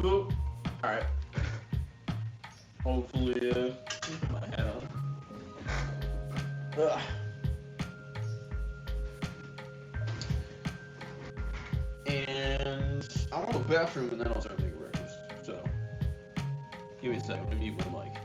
Ooh. Alright. Hopefully, put my hat on. Ugh. And I want to go to the bathroom and then I'll start making breakfast. So, give me a second to meet with Mike.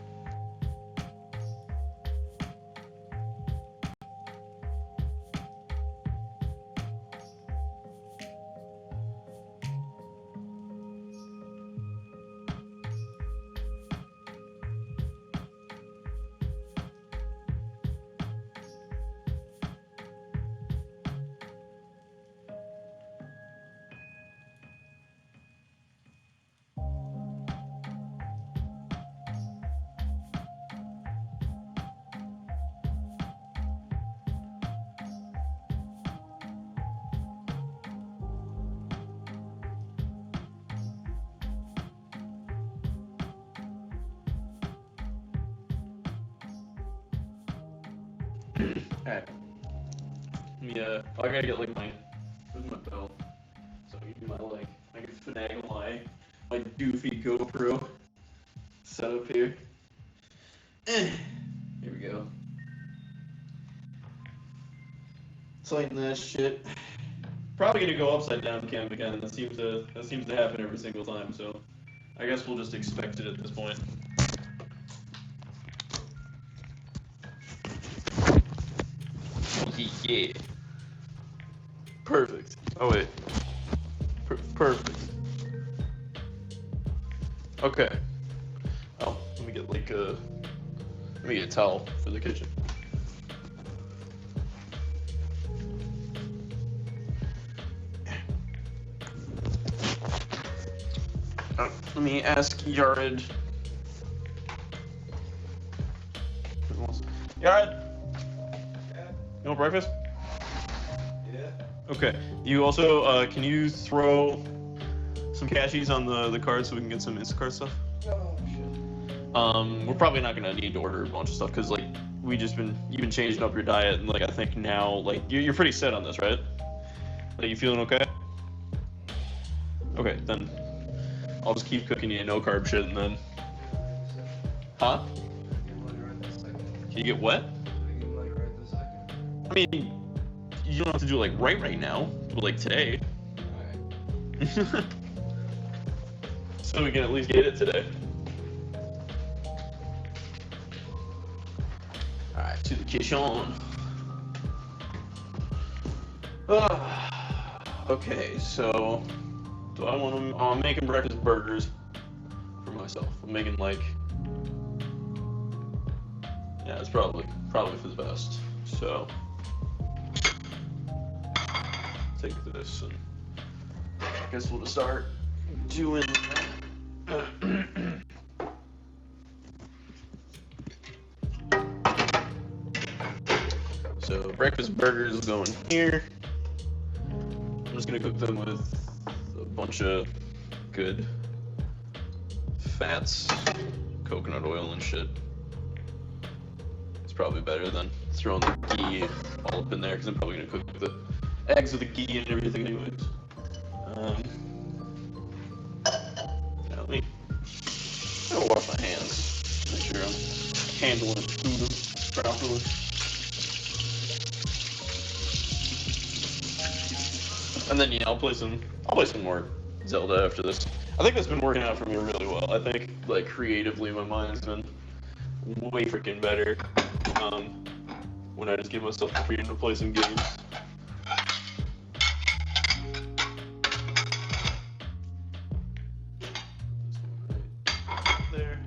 Alright. Yeah, I gotta get like where's my belt? So I can do I can finagle my doofy GoPro setup here. Here we go. Tighten that shit. Probably gonna go upside down cam again. That seems to happen every single time. So I guess we'll just expect it at this point. Yeah. Perfect. Oh wait. Perfect. Okay. Oh, let me get a towel for the kitchen. Let me ask Yared. Yared? Yeah. You want breakfast? Yeah. Okay. You also, can you throw some cashies on the card so we can get some Instacart stuff? Oh, shit. We're probably not gonna need to order a bunch of stuff because you've been changing up your diet, and I think now you're pretty set on this, right? You feeling okay? Okay, then I'll just keep cooking you no carb shit, and then. Huh? Can you get wet? I mean, you don't have to do it right now, but today. Alright. So we can at least get it today. Alright, to the kitchen. Okay, so I'm making breakfast burgers for myself. I'm making yeah, it's probably for the best. So take this and I guess we'll just start doing. So breakfast burgers going here. I'm just gonna cook them with a bunch of good fats, coconut oil and shit. It's probably better than throwing the ghee all up in there because I'm probably gonna cook the eggs with the ghee and everything anyways. I'll wash my hands. Make sure I'm handling food properly. And then I'll play some more Zelda after this. I think that's been working out for me really well. I think creatively my mind's been way freaking better when I just give myself the freedom to play some games. There.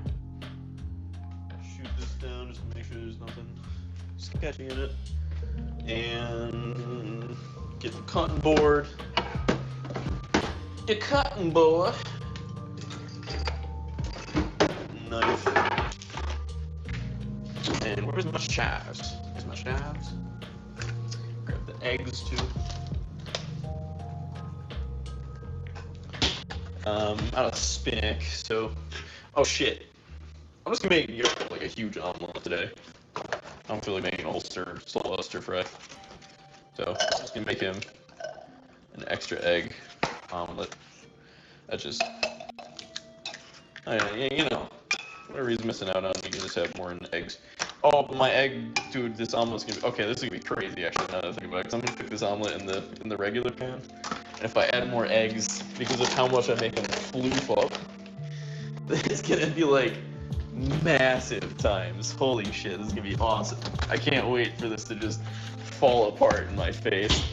Shoot this down just to make sure there's nothing sketchy in it. And get the cutting board. The cutting board. Knife. And where's my chives? Here's my chives. Grab the eggs too. Out of spinach, so. Oh shit. I'm just gonna make a huge omelet today. I don't feel like making a whole stir fry. So I'm just gonna make him an extra egg omelet. That just You know, whatever he's missing out on, we can just have more in the eggs. Oh, my egg, dude, this omelet's gonna be, okay, this is gonna be crazy, actually, now that I think about it, because I'm gonna cook this omelet in the regular pan, and if I add more eggs, because of how much I make them floof up, it's gonna be, like, massive times. Holy shit, this is gonna be awesome. I can't wait for this to just fall apart in my face.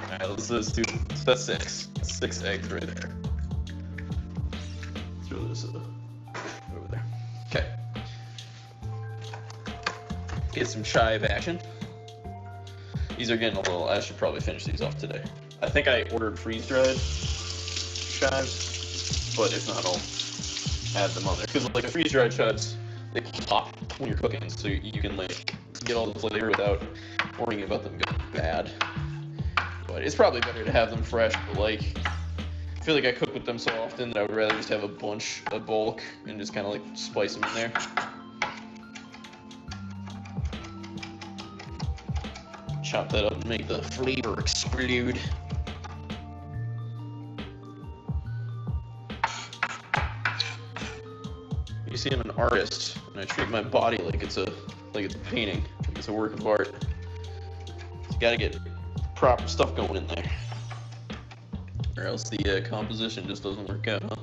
Alright, let's do, that's 6. 6 eggs right there. Throw this over there. Okay. Get some chive action. These are getting a little, I should probably finish these off today. I think I ordered freeze-dried chives, but if not, I'll add them on there. Because like the freeze-dried chives, they pop when you're cooking, so you can like get all the flavor without worrying about them going bad. But it's probably better to have them fresh, but like, I feel like I cook with them so often that I would rather just have a bulk, and just kind of like spice them in there. Chop that up and make the flavor explode. You see, I'm an artist, and I treat my body like it's a painting, like it's a work of art. You gotta get proper stuff going in there, or else the composition just doesn't work out, huh?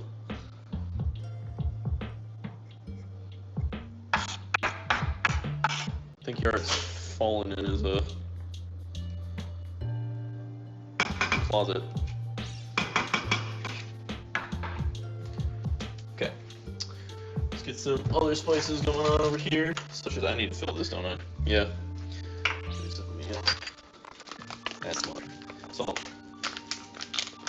I think your art's fallen in his closet. Okay. Let's get some other spices going on over here. Such as I need to fill this, don't I? Yeah. That's fine. Salt.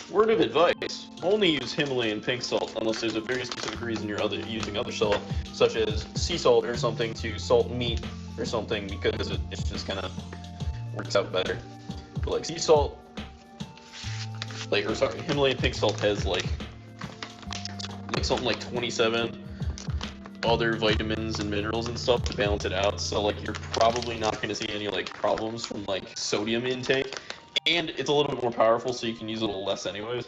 Word of advice: only use Himalayan pink salt unless there's a very specific reason you're using other salt, such as sea salt or something to salt meat or something, because it just kind of works out better. But like sea salt, Himalayan pink salt has like something like 27 other vitamins and minerals and stuff to balance it out, so like you're probably not going to see any like problems from like sodium intake, and it's a little bit more powerful, so you can use it a little less anyways.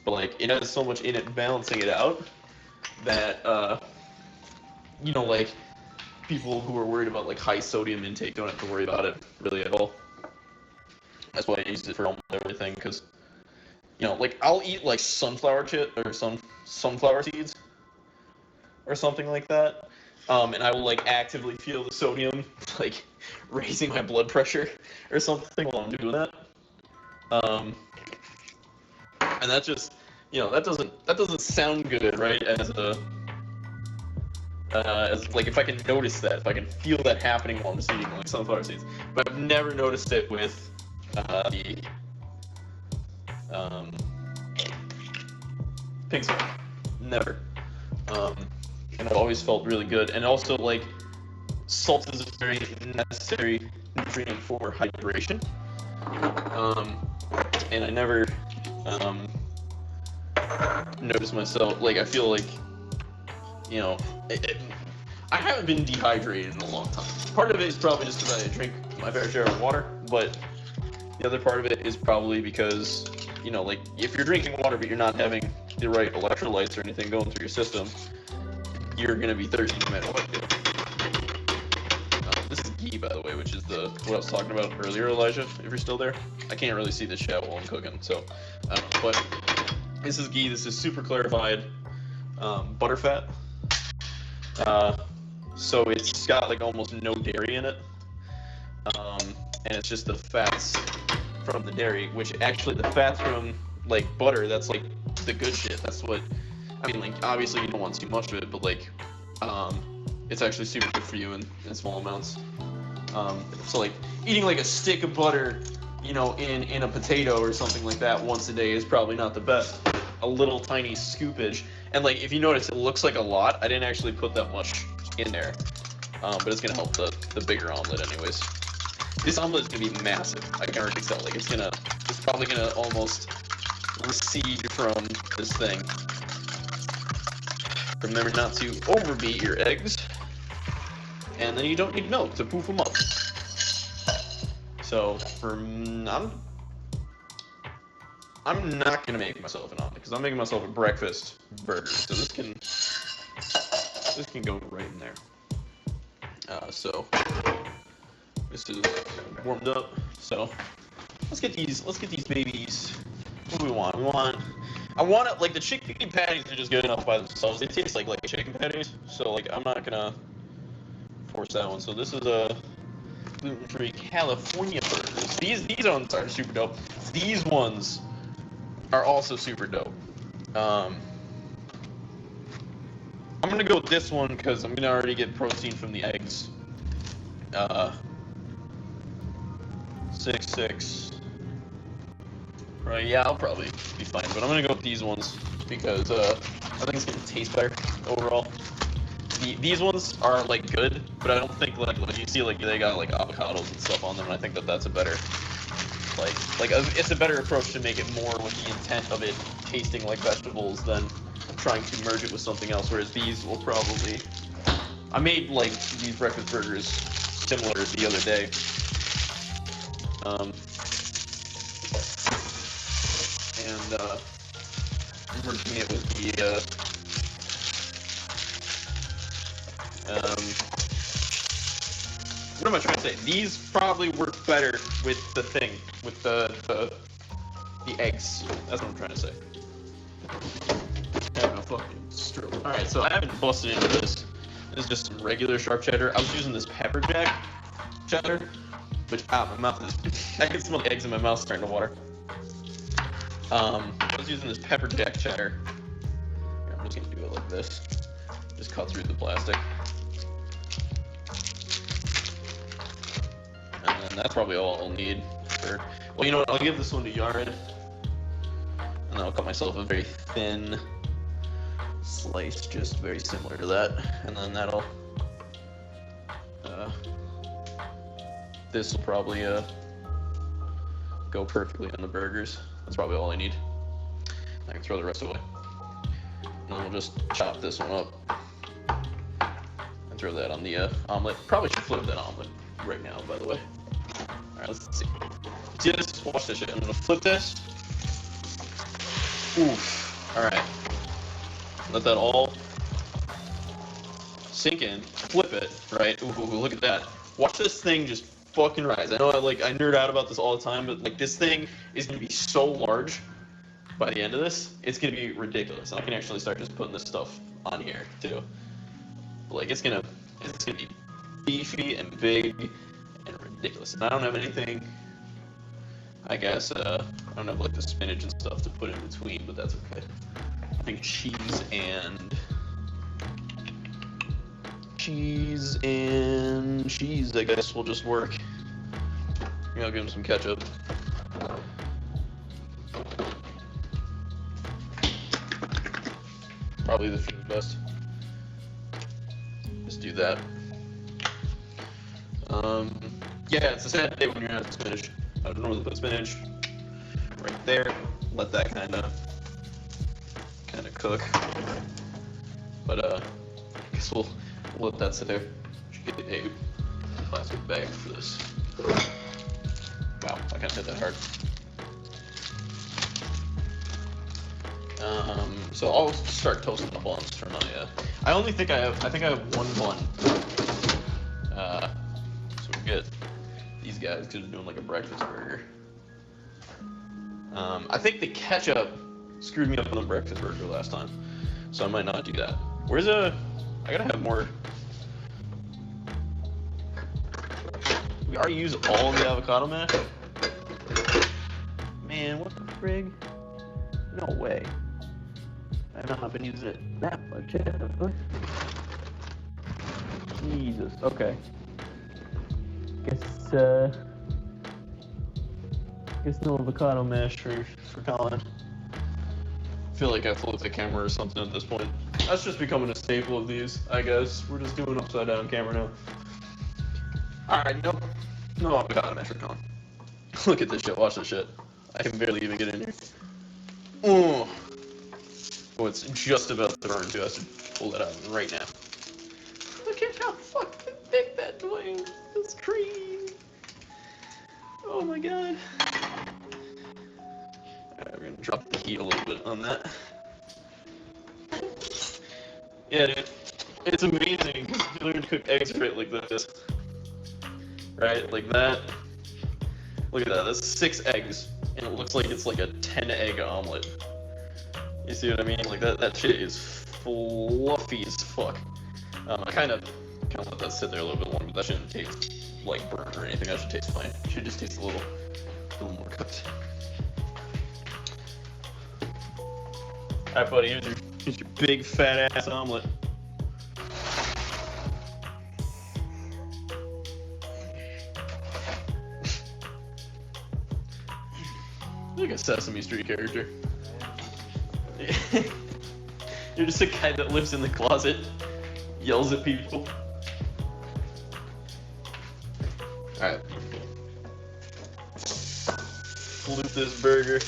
But like it has so much in it balancing it out that you know, like people who are worried about like high sodium intake don't have to worry about it really at all. That's why I use it for almost everything, because you know, like I'll eat like sunflower seeds or something like that, and I will like actively feel the sodium like raising my blood pressure or something while I'm doing that, and that just, you know, that doesn't sound good, right? As like if I can notice that, if I can feel that happening while I'm just eating like sunflower seeds, but I've never noticed it with the pink salt, never. And I've always felt really good. And also, like, salt is a very necessary nutrient for hydration. And I never noticed myself, like, I feel like, you know, I haven't been dehydrated in a long time. Part of it is probably just because I drink my fair share of water, but the other part of it is probably because, you know, like, if you're drinking water but you're not having the right electrolytes or anything going through your system, you're gonna be thirsty no matter what you do. This is ghee, by the way, which is what I was talking about earlier, Elijah, if you're still there. I can't really see the chat while I'm cooking, so I don't know. But this is ghee. This is super clarified butter fat. So it's got like almost no dairy in it. And it's just the fats from the dairy, which actually the fats from like butter, that's like the good shit. That's what, I mean, like, obviously you don't want too much of it, but like, it's actually super good for you in small amounts. So like eating like a stick of butter, you know, in a potato or something like that once a day is probably not the best. A little tiny scoopage, and like if you notice, it looks like a lot. I didn't actually put that much in there, but it's gonna help the bigger omelet anyways. This omelet is gonna be massive. I can already tell. Like it's probably gonna almost recede from this thing. Remember not to overbeat your eggs, and then you don't need milk to poof them up. So I'm I'm not gonna make myself an omelet because I'm making myself a breakfast burger. So this can go right in there. So this is warmed up. So let's get these babies. What do we want? I want it like the chicken patties are just good enough by themselves. They taste like chicken patties. So like I'm not gonna force that one. So this is a gluten-free California burgers. These ones are super dope. These ones are also super dope. I'm gonna go with this one because I'm gonna already get protein from the eggs. 6. Right? Yeah, I'll probably be fine. But I'm gonna go with these ones because I think it's gonna taste better overall. These ones are like good, but I don't think like you see like they got like avocados and stuff on them. And I think that's a better it's a better approach to make it more with the intent of it tasting like vegetables than trying to merge it with something else. Whereas these will probably, I made like these breakfast burgers similar the other day. Merging it with the what am I trying to say? These probably work better with the thing, with the eggs. That's what I'm trying to say. Having a fucking stroke. Alright, so I haven't busted into this. This is just some regular sharp cheddar. I was using this pepper jack cheddar, which, my mouth is, I can smell the eggs in my mouth starting to water. I was using this pepper jack cheddar. Here, I'm just gonna do it like this. Just cut through the plastic. And that's probably all I'll need for, well, you know what, I'll give this one to Yared. And I'll cut myself a very thin slice, just very similar to that. And then that'll, this will probably, go perfectly on the burgers. That's probably all I need. I can throw the rest away. And then we'll just chop this one up and throw that on the omelet. Probably should flip that omelet right now, by the way. Alright, let's see. See this? Watch this shit. I'm gonna flip this. Oof. Alright. Let that all sink in. Flip it, right? Ooh, look at that. Watch this thing just fucking rise. I know I nerd out about this all the time, but like this thing is gonna be so large by the end of this, it's gonna be ridiculous. I can actually start just putting this stuff on here too. But, like it's gonna be beefy and big and ridiculous. And I don't have anything. I guess I don't have like the spinach and stuff to put in between, but that's okay. I think cheese and cheese, I guess, will just work. Maybe I'll give him some ketchup. Probably the food best. Just do that. Yeah, it's a sad day when you're out of spinach. I don't normally put spinach right there. Let that kind of cook. But I guess we'll let that sit there. Should get a plastic bag for this. Wow, I can't hit that hard. So I'll start toasting the buns for my. I think I have one bun. So we get these guys because they're doing like a breakfast burger. I think the ketchup screwed me up on the breakfast burger last time, so I might not do that. I gotta have more. We already used all of the avocado mash? Man, what the frig? No way. I've not been using it that much yet. Jesus, okay. Guess no avocado mash for Colin. I feel like I flipped the camera or something at this point. That's just becoming a staple of these, I guess. We're just doing upside down camera now. Alright, no avocado mash for Colin. Look at this shit, watch this shit. I can barely even get in here. Oh, it's just about to burn too. I should pull that out right now. Look at how fucking big that boy is. It's cream. Oh my god. Alright, we're gonna Yeah, dude. It's amazing because you learn to cook eggs right like this. Right? Like that. Look at that. That's 6 eggs. And it looks like it's like a 10-egg omelet. You see what I mean? Like that shit is fluffy as fuck. I kind of let that sit there a little bit longer, but that shouldn't taste like burnt or anything. That should taste fine. It should just taste a little more cooked. Alright, buddy, here's your big fat ass omelet. Like a Sesame Street character. You're just a guy that lives in the closet, yells at people. Alright. Flip this burger.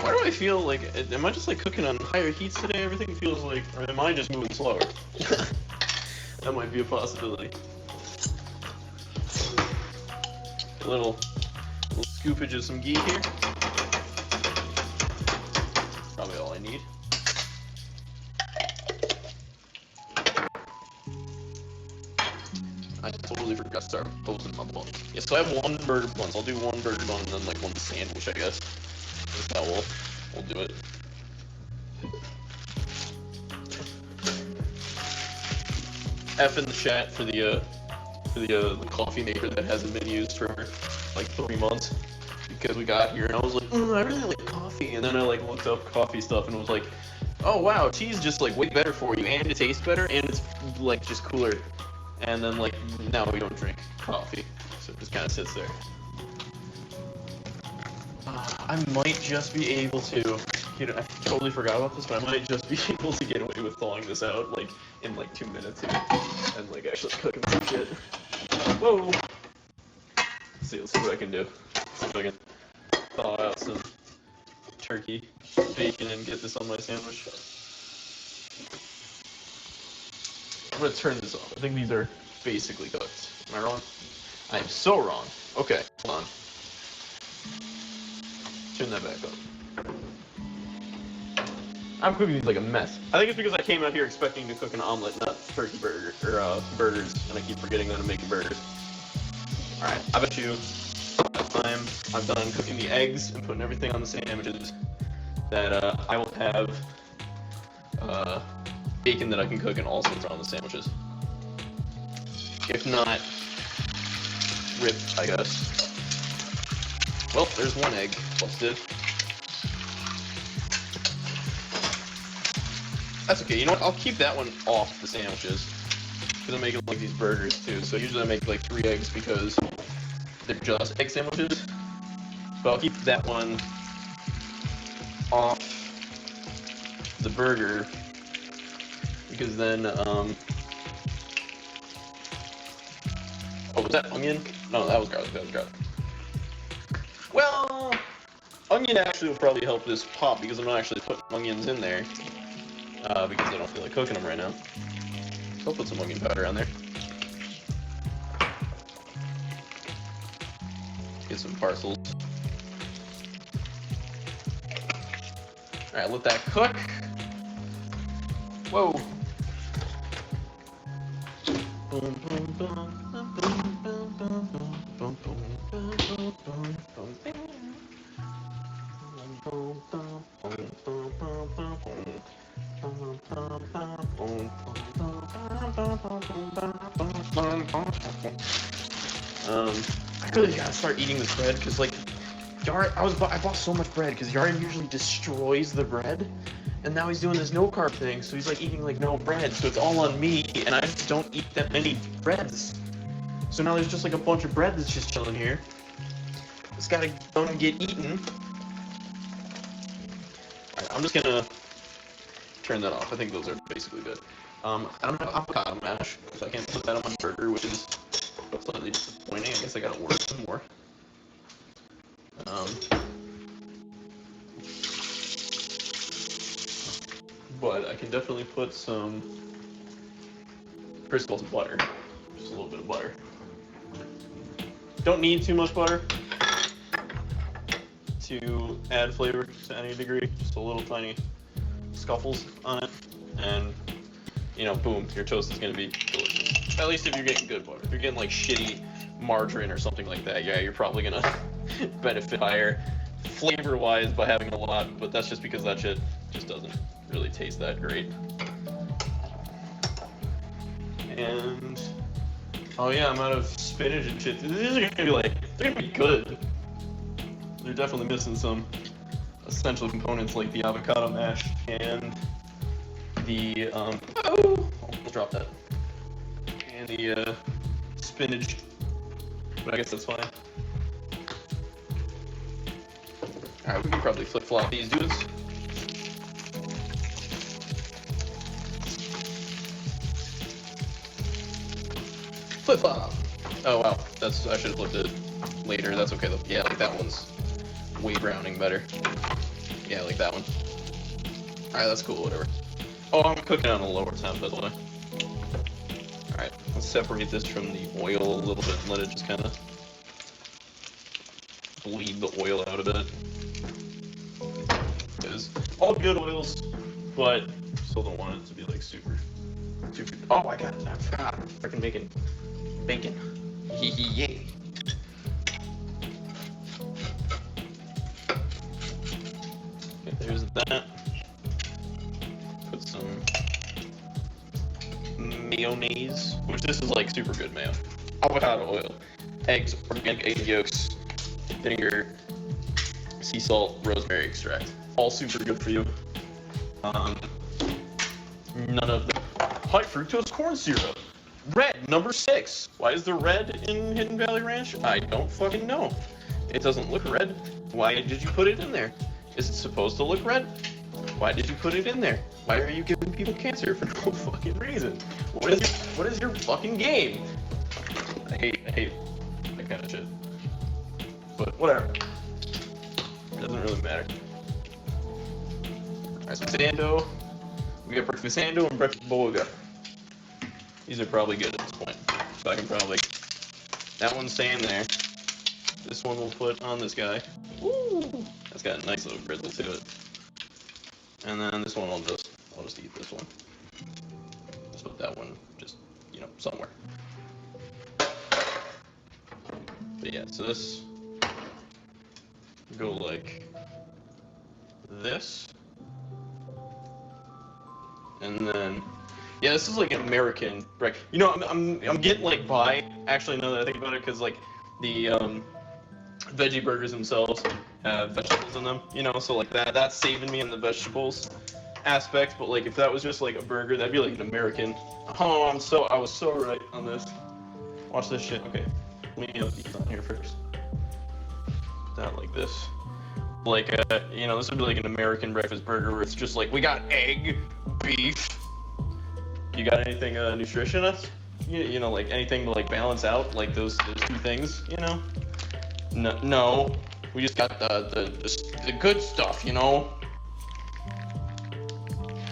Why do I feel like, am I just like cooking on higher heats today? Everything feels like, or am I just moving slower? That might be a possibility. A little scoopage of some ghee here. Probably all I need. I totally forgot to start posting my bun. Yeah, so I have 1 burger bun, so I'll do 1 burger bun and then like 1 sandwich, I guess. That's how we'll do it. F in the chat for the coffee maker that hasn't been used for like 3 months because we got here and I was like, I really like coffee, and then I like looked up coffee stuff and was like, oh wow, tea's just like way better for you and it tastes better and it's like just cooler, and then like now we don't drink coffee, so it just kind of sits there. I might just be able to, I totally forgot about this, but I might just be able to get away with thawing this out like in like 2 minutes here, and like actually cooking some shit. Whoa! Let's see what I can do. See if I can thaw out some turkey, bacon, and get this on my sandwich. I'm gonna turn this off. I think these are basically cooked. Am I wrong? I am so wrong. Okay, hold on. Turn that back up. I'm cooking these like a mess. I think it's because I came out here expecting to cook an omelet, not turkey burger or burgers, and I keep forgetting that I'm making burgers. All right, I bet you by the time I'm done cooking the eggs and putting everything on the sandwiches, that I will have bacon that I can cook and also throw on the sandwiches. If not, rip, I guess. Well, there's 1 egg busted. That's okay, you know what, I'll keep that one off the sandwiches, because I'm making like these burgers too, so usually I make like 3 eggs because they're just egg sandwiches, but I'll keep that one off the burger, because then, oh, was that onion? No, that was garlic, Well, onion actually will probably help this pop, because I'm not actually putting onions in there. Because I don't feel like cooking them right now. So I'll put some onion powder on there. Get some parcels. Alright, let that cook. Whoa. I really gotta start eating this bread, because like I bought so much bread because Yara usually destroys the bread, and now he's doing this no carb thing, so he's like eating like no bread, so it's all on me, and I just don't eat that many breads. So now there's just like a bunch of bread that's just chilling here. It's gotta go and get eaten. Alright, I'm just gonna turn that off. I think those are basically good. I don't have avocado mash, so I can't put that on my burger, which is slightly disappointing. I guess I gotta order some more. But I can definitely put some crystals of butter. Just a little bit of butter. Don't need too much butter to add flavor to any degree, just a little tiny scuffles on it, and you know, boom, your toast is gonna be delicious. At least if you're getting good butter. If you're getting like shitty margarine or something like that, yeah, you're probably gonna benefit higher flavor-wise by having a lot, but that's just because that shit just doesn't really taste that great. And oh yeah, I'm out of spinach and shit. These are gonna be like, they're gonna be good. They're definitely missing some essential components like the avocado mash and the almost dropped that. And the spinach. But I guess that's fine. Alright, we can probably flip-flop these dudes. Flip-flop! Oh wow, I should have flipped it later. That's okay though. Yeah, like that one's way browning better. Yeah, like that one. Alright, that's cool, whatever. Oh, I'm cooking on a lower temp, by the way. Alright, let's separate this from the oil a little bit and let it just kind of bleed the oil out a bit. Because all good oils, but still don't want it to be like super. Oh my god, I forgot. I'm freaking making bacon. Yay. Okay, there's that. Put some mayonnaise, which this is like super good mayo. Avocado oil, eggs, organic egg yolks, vinegar, sea salt, rosemary extract. All super good for you. None of the high fructose corn syrup. Red, number 6. Why is there red in Hidden Valley Ranch? I don't fucking know. It doesn't look red. Why did you put it in there? Is it supposed to look red? Why did you put it in there? Why are you giving people cancer for no fucking reason? What is your fucking game? I hate that kind of shit. But whatever. It doesn't really matter. Alright, so sando. We got breakfast sando and breakfast boga. These are probably good at this point. So I can probably... That one's staying there. This one we'll put on this guy. Woo! That's got a nice little grizzle to it. And then this one I'll just eat this one. Just put that one just, you know, somewhere. But yeah, so this go like this. And then yeah, this is like an American breakfast. You know, I'm getting like by actually now that I think about it, because like the veggie burgers themselves have vegetables in them, you know, so like that's saving me in the vegetables aspect. But like if that was just like a burger, that'd be like an American. Oh, I was so right on this. Watch this shit. Okay, let me these on here first. That like this. Like you know, this would be like an American breakfast burger where it's just like, we got egg, beef. You got anything nutritionist? You know, like anything to like balance out like those two things, you know? No, we just got the good stuff, you know?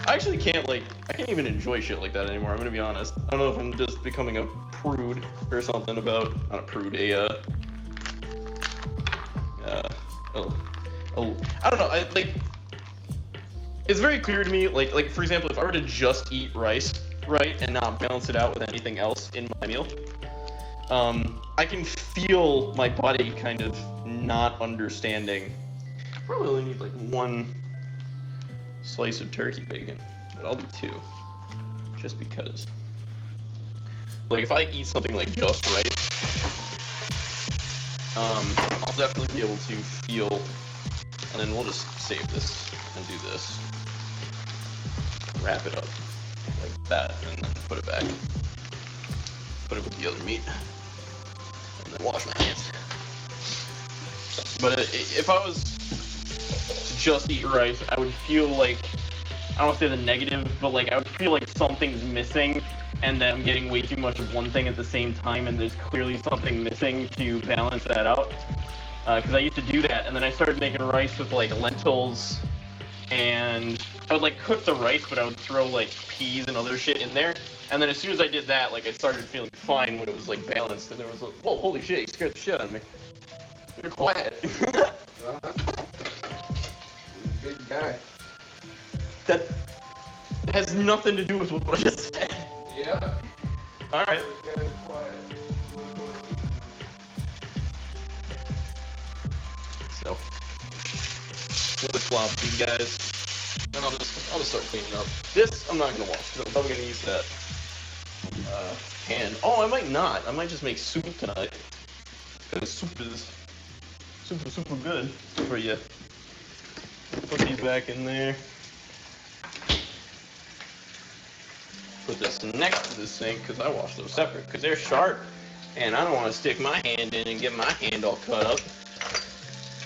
I can't even enjoy shit like that anymore, I'm gonna be honest. I don't know if I'm just becoming a prude or something about, not a prude, I don't know, it's very clear to me, like for example, if I were to just eat rice, right, and not balance it out with anything else in my meal, I can feel my body kind of not understanding. Probably only need like 1 slice of turkey bacon, but I'll do 2, just because. Like if I eat something like just rice, I'll definitely be able to feel, and then we'll just save this and do this. Wrap it up like that, and then put it back. Put it with the other meat, and then wash my hands. But if I was to just eat rice, I would feel like, I don't want to say the negative, but like I would feel like something's missing, and that I'm getting way too much of one thing at the same time, and there's clearly something missing to balance that out. Because I used to do that, and then I started making rice with like lentils, and I would like cook the rice, but I would throw like peas and other shit in there. And then as soon as I did that, like I started feeling fine when it was like balanced, and there was like, whoa, holy shit, you scared the shit out of me. You're quiet. guy. That has nothing to do with what I just said. Yeah. Alright. So, flip flop these guys. And I'll just start cleaning up. This I'm not gonna wash because I'm probably gonna use that pan. Oh, I might not. I might just make soup tonight. Because soup is super good for you. Put these back in there. Put this next to the sink because I wash those separate because they're sharp and I don't want to stick my hand in and get my hand all cut up.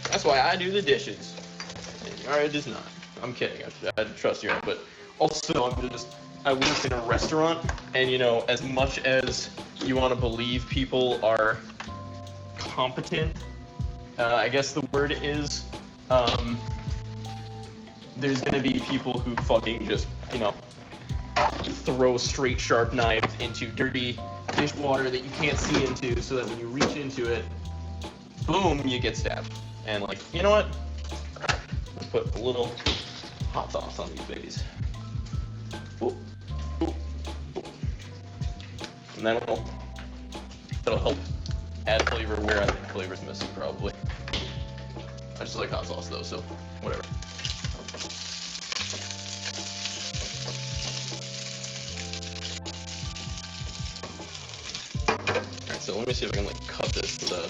That's why I do the dishes. And Yara does not. I'm kidding. I trust Yara, but also I work in a restaurant, and you know, as much as you want to believe people are competent, I guess the word is, there's gonna be people who fucking just, you know, throw straight sharp knives into dirty dishwater that you can't see into, so that when you reach into it, boom, you get stabbed. And like, you know what? Let's put a little hot sauce on these babies. Ooh, ooh, ooh. And that'll help add flavor where I think flavor's missing, probably. I just like hot sauce though, so whatever. Alright, so let me see if I can like cut this to the...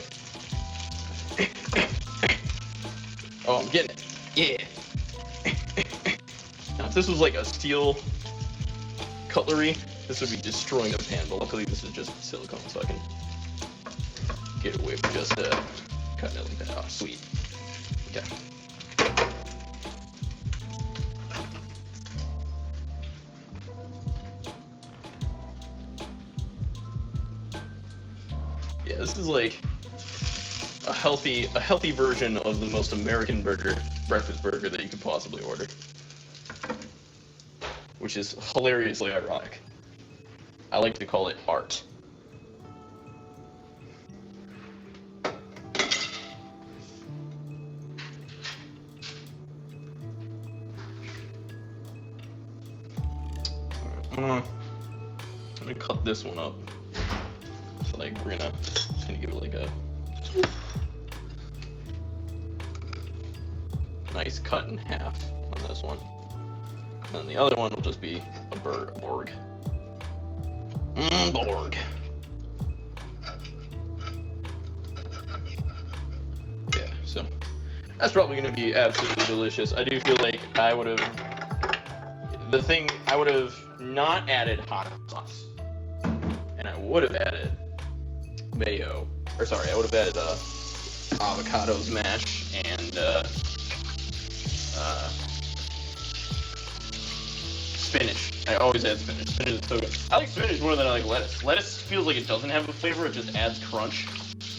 Oh, I'm getting it. Yeah. Now, if this was like a steel cutlery, this would be destroying the pan, but luckily this is just silicone, so I can get away with just cutting it like that. Oh, sweet. Okay. Yeah, this is like a healthy version of the most American breakfast burger that you could possibly order. Which is hilariously ironic. I like to call it art. I'm gonna cut this one up. So like we're just gonna give it like a nice cut in half on this one. And the other one will just be a Borg. Borg. Yeah, so that's probably going to be absolutely delicious. I do feel like I would have not added hot sauce, and I would have added mayo, or sorry, I would have added avocados mash and spinach. I always add spinach. Spinach is so good. I like spinach more than I like lettuce. Lettuce feels like it doesn't have a flavor, it just adds crunch.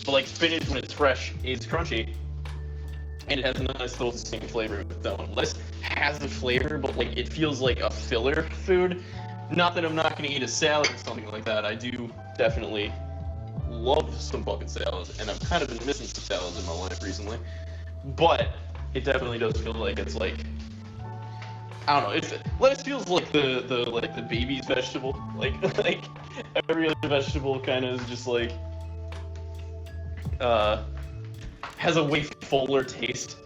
But like spinach, when it's fresh, is crunchy. And it has a nice little distinct flavor with that one. Lettuce has the flavor, but like it feels like a filler food. Not that I'm not going to eat a salad or something like that. I do definitely love some fucking salads, and I've kind of been missing some salads in my life recently. But it definitely does feel like it's like, I don't know. Lettuce feels like the baby's vegetable. Like every other vegetable kind of is just like has a way fuller taste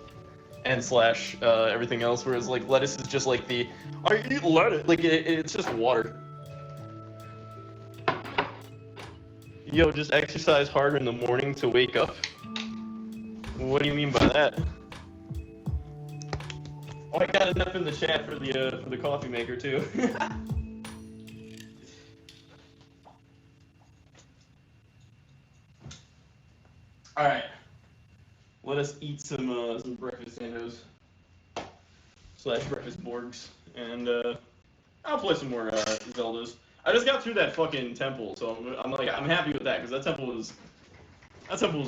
and slash everything else. Whereas like lettuce is just like I eat lettuce. Like it's just water. Yo, just exercise harder in the morning to wake up. What do you mean by that? Oh, I got enough in the chat for the coffee maker too. All right, let us eat some breakfast sandos / breakfast Borgs, and I'll play some more Zeldas. I just got through that fucking temple, so I'm happy with that because that temple was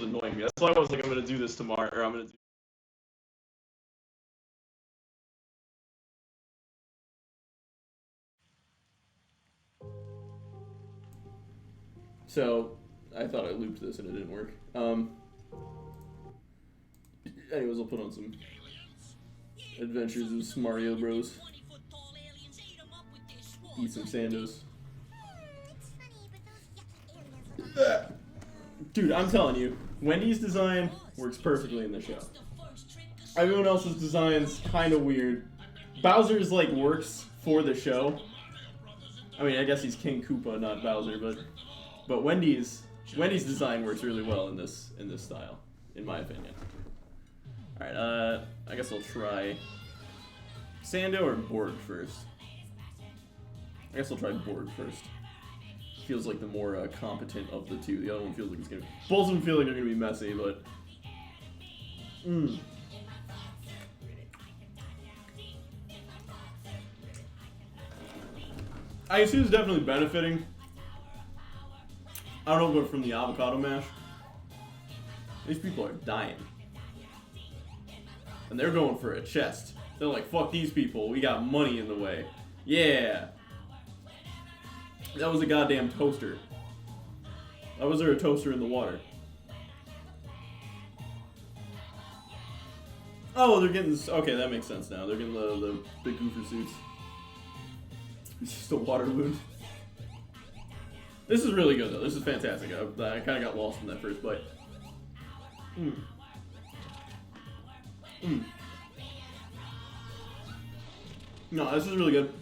annoying me. That's why I was like, I'm gonna do this tomorrow, or I'm gonna do. So, I thought I looped this and it didn't work. Anyways, I'll put on some Adventures of Mario Bros. Eat some Sandos. Dude, I'm telling you, Wendy's design works perfectly in the show. Everyone else's design's kind of weird. Bowser's like works for the show. I mean, I guess he's King Koopa, not Bowser, but Wendy's design works really well in this style, in my opinion. All right, I guess I'll try Sando or Borg first. I guess I'll try Borg first. Feels like the more competent of the two. The other one feels like it's gonna. Both of them feel like they're gonna be messy, but. I assume it's definitely benefiting. I don't know, but from the avocado mash, these people are dying, and they're going for a chest. They're like, "Fuck these people. We got money in the way." Yeah. That was a goddamn toaster. Why was there a toaster in the water? Oh, they're getting... Okay, that makes sense now. They're getting the goofer suits. It's just a water wound. This is really good, though. This is fantastic. I kind of got lost in that first bite. No, this is really good.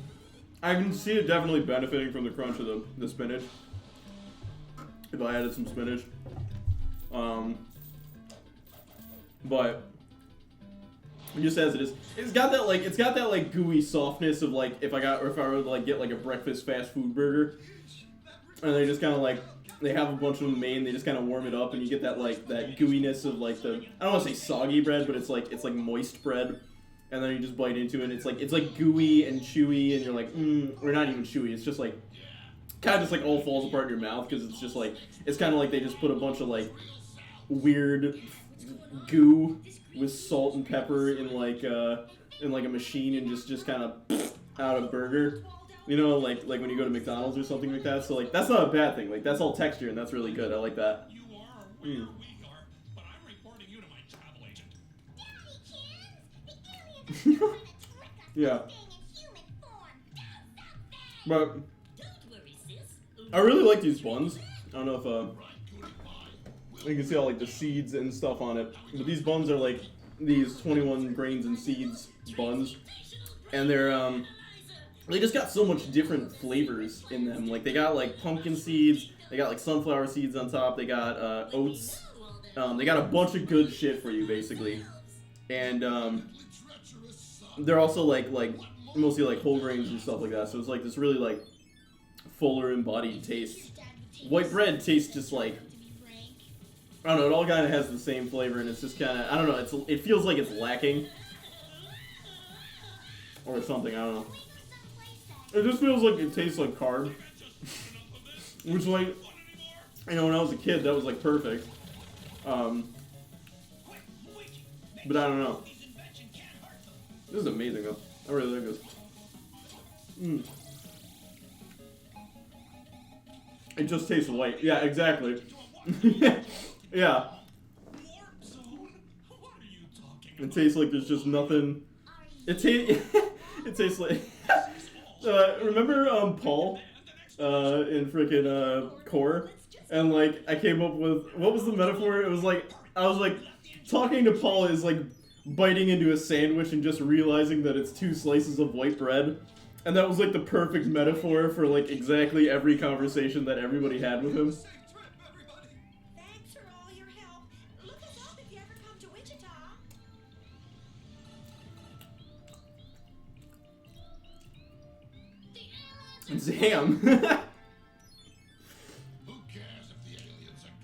I can see it definitely benefiting from the crunch of the spinach. If I added some spinach. But just as it is, it's got that like gooey softness of like if I were to like get like a breakfast fast food burger, and they just kind of like they have a bunch of them made and they just kind of warm it up and you get that like that gooiness of like the I don't want to say soggy bread, but it's like moist bread. And then you just bite into it, and it's like gooey and chewy, and you're like, or not even chewy. It's just like, kind of just like all falls apart in your mouth because it's just like, it's kind of like they just put a bunch of like weird goo with salt and pepper in like a machine and just kind of out a burger. You know, like when you go to McDonald's or something like that. So like that's not a bad thing. Like that's all texture, and that's really good. I like that. Yeah. But I really like these buns. I don't know if you can see all like the seeds and stuff on it. But these buns are like these 21 grains and seeds buns. And they're they just got so much different flavors in them. Like they got like pumpkin seeds, they got like sunflower seeds on top, they got oats. They got a bunch of good shit for you basically. And they're also like mostly like whole grains and stuff like that. So it's like this really like fuller embodied taste. White bread tastes just like I don't know. It all kind of has the same flavor, and it's just kind of I don't know. It feels like it's lacking or something. I don't know. It just feels like it tastes like carb, which like you know when I was a kid that was like perfect. But I don't know. This is amazing though. I really like this. It just tastes white. Yeah, exactly. Yeah. It tastes like there's just nothing. It tastes like. Remember Paul in freaking Core? And like I came up with what was the metaphor? It was like I was like talking to Paul is like biting into a sandwich and just realizing that it's 2 slices of white bread. And that was like the perfect metaphor for like exactly every conversation that everybody had with him. Thanks for all your help. Look us up if you ever come to Wichita. Damn.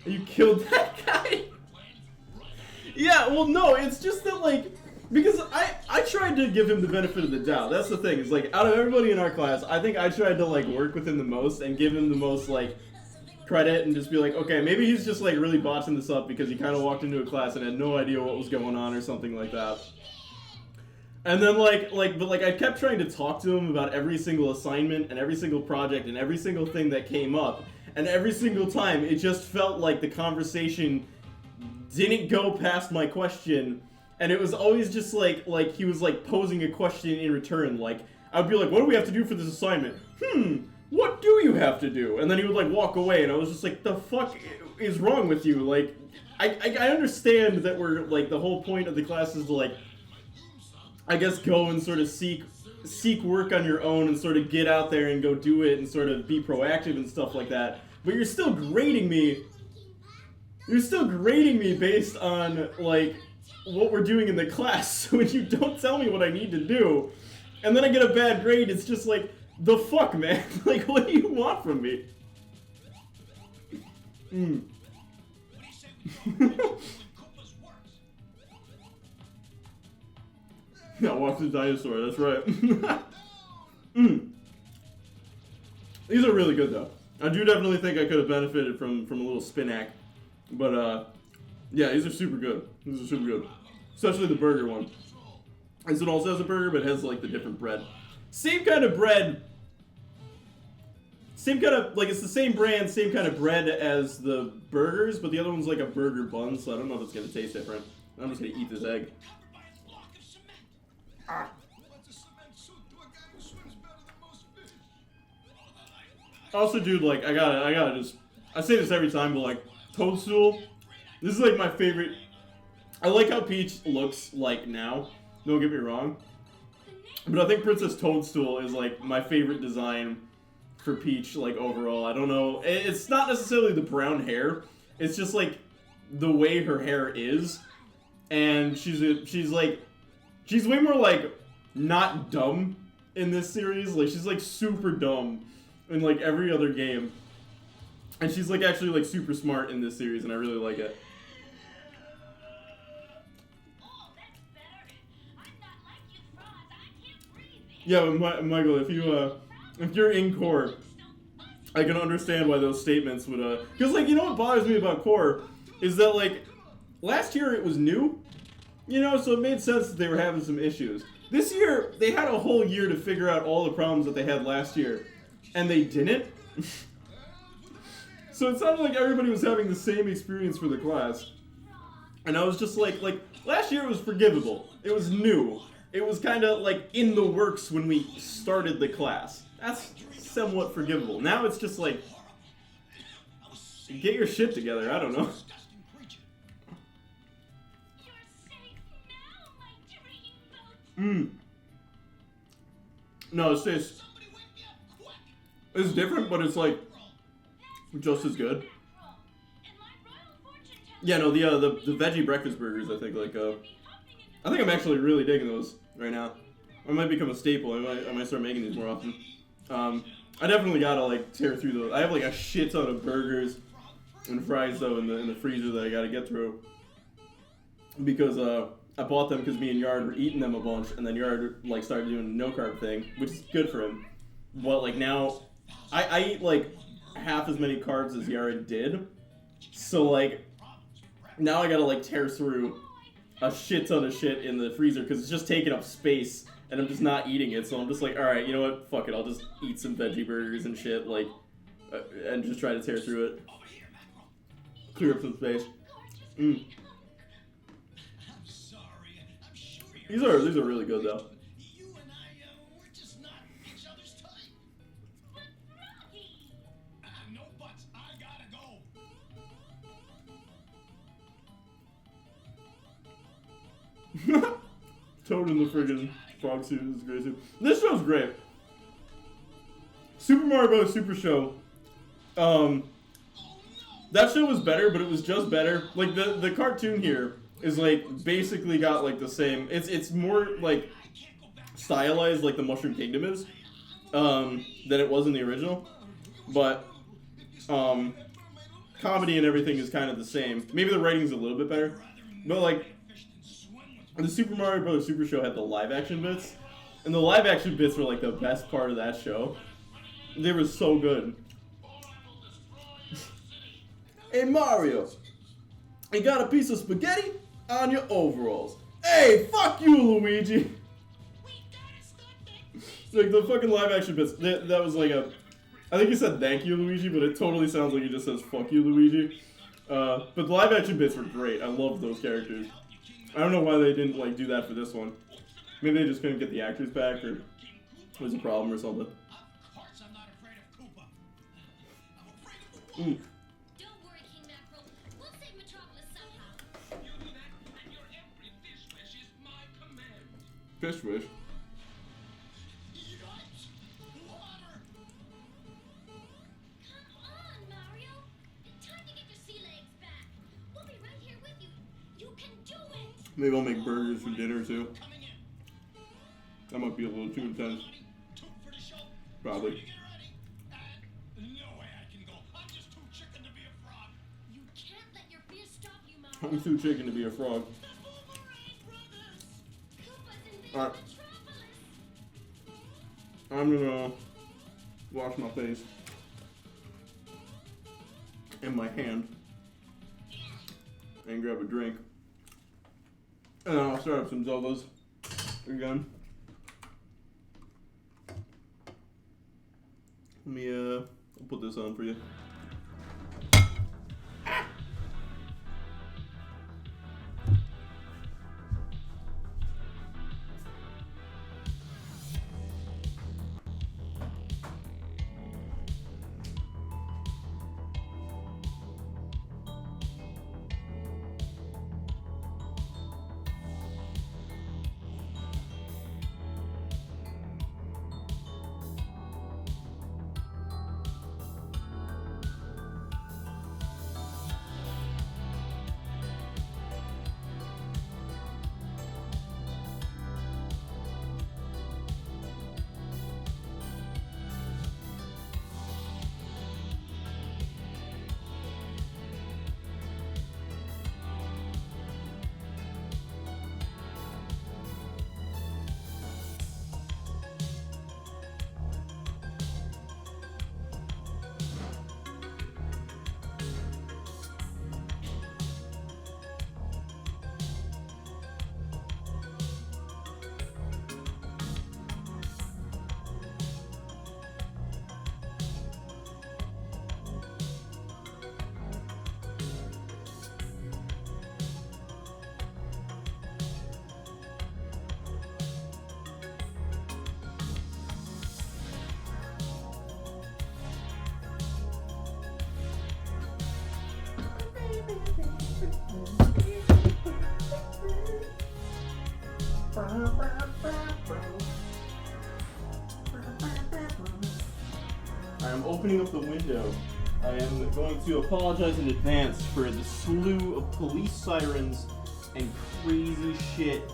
You killed that guy? Yeah, well, no, it's just that, like, because I tried to give him the benefit of the doubt. That's the thing. It's like, out of everybody in our class, I think I tried to, like, work with him the most and give him the most, like, credit and just be like, okay, maybe he's just, like, really botching this up because he kind of walked into a class and had no idea what was going on or something like that. And then, but I kept trying to talk to him about every single assignment and every single project and every single thing that came up. And every single time, it just felt like the conversation didn't go past my question, and it was always just like he was like posing a question in return. Like I'd be like, "What do we have to do for this assignment?" What do you have to do? And then he would like walk away, and I was just like, "The fuck is wrong with you?" Like, I understand that we're like the whole point of the class is to like, I guess, go and sort of seek work on your own and sort of get out there and go do it and sort of be proactive and stuff like that. But you're still grading me. You're still grading me based on like what we're doing in the class. So when you don't tell me what I need to do, and then I get a bad grade, it's just like, the fuck, man? Like, what do you want from me? Yeah, walk the dinosaur, that's right. These are really good, though. I do definitely think I could have benefited from a little spinac. But, yeah, these are super good. These are super good. Especially the burger one. This one also has a burger, but it has, like, the different bread. Same kind of bread. Same kind of, like, it's the same brand, same kind of bread as the burgers, but the other one's like a burger bun, so I don't know if it's going to taste different. I'm just going to eat this egg. Also, dude, like, I gotta just, I say this every time, but, like, Toadstool, this is, like, my favorite. I like how Peach looks like now, don't get me wrong, but I think Princess Toadstool is, like, my favorite design for Peach, like, overall. I don't know, it's not necessarily the brown hair, it's just, like, the way her hair is, and she's way more, like, not dumb in this series. Like, she's, like, super dumb in, like, every other game. And she's, like, actually, like, super smart in this series, and I really like it. Oh, that's better. I'm not like you frauds. I can't breathe. Yeah, but Michael, if you're in core, I can understand why those statements would, because, like, you know what bothers me about core is that, like, last year it was new, you know, so it made sense that they were having some issues. This year, they had a whole year to figure out all the problems that they had last year, and they didn't. So it sounded like everybody was having the same experience for the class. And I was just like, last year it was forgivable. It was new. It was kind of, like, in the works when we started the class. That's somewhat forgivable. Now it's just like, get your shit together, I don't know. No, it's different, but it's like just as good. Yeah, no, the veggie breakfast burgers, I think I think I'm actually really digging those right now. I might become a staple. I might start making these more often. I definitely gotta like tear through those. I have like a shit ton of burgers and fries though in the freezer that I gotta get through because I bought them because me and Yard were eating them a bunch, and then Yard like started doing a no carb thing, which is good for him. But like now, I eat like half as many carbs as Yard did, so like now I gotta like tear through a shit ton of shit in the freezer because it's just taking up space, and I'm just not eating it. So I'm just like, all right, you know what? Fuck it, I'll just eat some veggie burgers and shit, like, and just try to tear through it, clear up some space. These are really good though. You and we're just not each other's type. But Rocky! No buts. I gotta go. Toad in the friggin' frog suit is great too. This show's great. Super Mario Bros. Super Show. That show was better, but it was just better. Like the cartoon here is like basically got like the same. It's more like stylized like the Mushroom Kingdom is than it was in the original, but comedy and everything is kind of the same. Maybe the writing's a little bit better, but like the Super Mario Bros. Super Show had the live action bits, and the live action bits were like the best part of that show. They were so good. Hey Mario, you got a piece of spaghetti on your overalls. Hey, fuck you, Luigi. Like the fucking live action bits. That was like I think he said thank you, Luigi, but it totally sounds like he just says fuck you, Luigi. But the live action bits were great. I loved those characters. I don't know why they didn't like do that for this one. Maybe they just couldn't get the actors back, or was a problem or something. Of course I'm not afraid of Koopa. I'm afraid of the water. Don't worry, King Mackerel. We'll save Metropolis somehow. You do that, and your every fish wish is my command. Fish wish. Yikes! Water! Come on, Mario. It's time to get your sea legs back. We'll be right here with you. You can do it. Maybe I'll make burgers for dinner too. Coming in. That might be a little too intense. Buddy, toot for the show. Probably. Get ready. And no way I can go. I'm just too chicken to be a frog. You can't let your fear stop you, Mario. I'm too chicken to be a frog. The Boomerang Brothers. Koopa's invading Alright. Metropolis. I'm gonna wash my face and my hand and grab a drink. And then I'll start up some Zeldas again. Let me I'll put this on for you. I'm opening up the window. I am going to apologize in advance for the slew of police sirens and crazy shit.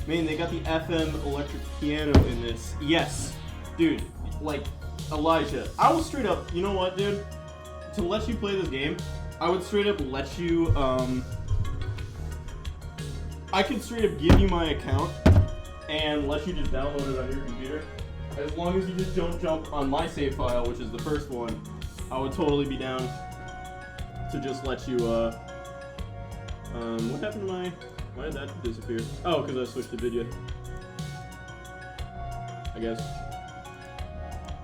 Man, they got the FM electric piano in this. Yes, dude, like, Elijah. I will straight up, you know what, dude? To let you play this game, I would straight up let you, I could straight up give you my account and let you just download it on your computer. As long as you just don't jump on my save file, which is the first one, I would totally be down to just let you, what happened to my, why did that disappear? Oh, because I switched to video. I guess.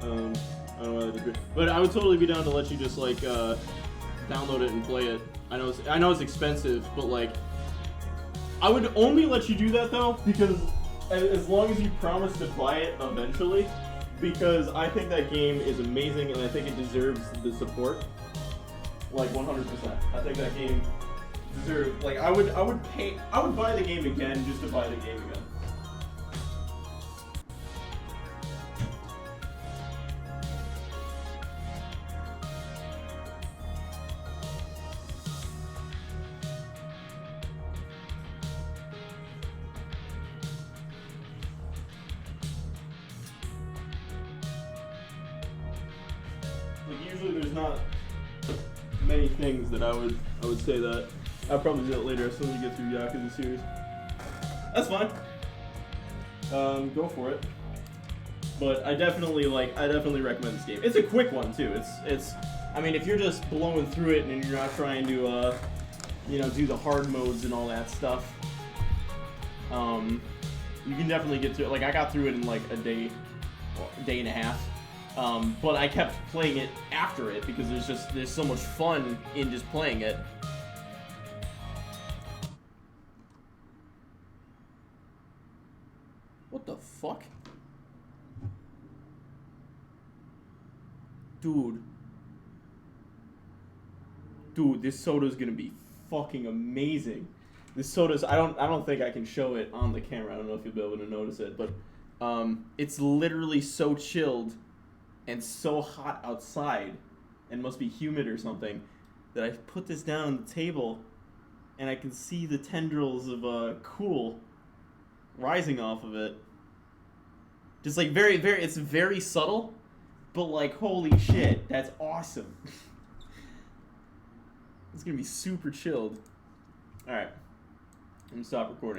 I don't know why that disappeared. But I would totally be down to let you just, like, download it and play it. I know it's expensive, but, like, I would only let you do that, though, because as long as you promise to buy it eventually, because I think that game is amazing and I think it deserves the support. Like 100%. I think that game deserves, like, I would buy the game again just to buy the game again. Like, usually there's not many things that I would say that. I'll probably do that later as soon as we get through Yakuza series. That's fine. Go for it. But I definitely recommend this game. It's a quick one too. It's I mean, if you're just blowing through it and you're not trying to you know, do the hard modes and all that stuff, you can definitely get through it. Like, I got through it in like a day and a half. But I kept playing it after it because there's so much fun in just playing it. Dude. Dude, this soda's gonna be fucking amazing. This soda's I don't think I can show it on the camera. I don't know if you'll be able to notice it, but it's literally so chilled and so hot outside and must be humid or something that I put this down on the table and I can see the tendrils of cool rising off of it. Just like very, very, it's very subtle, but like, holy shit, that's awesome. It's gonna be super chilled. Alright, I'm gonna stop recording.